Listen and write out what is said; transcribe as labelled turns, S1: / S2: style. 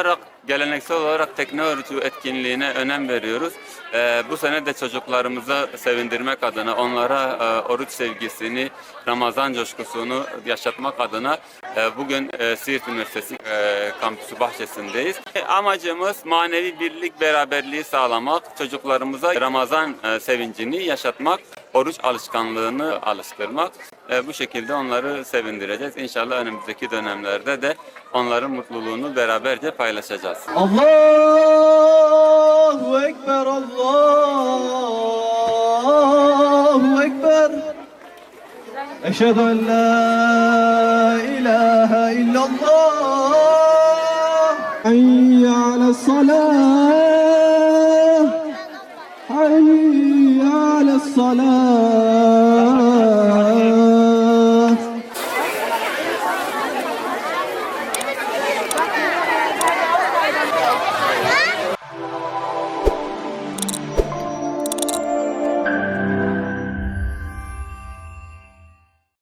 S1: olarak, geleneksel olarak tekne orucu etkinliğine önem veriyoruz. Bu sene de çocuklarımıza sevindirmek adına, onlara oruç sevgisini, Ramazan coşkusunu yaşatmak adına bugün Siirt Üniversitesi kampüsü bahçesindeyiz. Amacımız manevi birlik, beraberliği sağlamak, çocuklarımıza Ramazan sevincini yaşatmak, oruç alışkanlığını alıştırmak. Bu şekilde onları sevindireceğiz. İnşallah önümüzdeki dönemlerde de onların mutluluğunu beraberce paylaşacağız.
S2: Allahu Ekber, Allahu Ekber. Eşhedü en la ilahe illallah. Hayye ale's-salah. Hayye ale's-salah.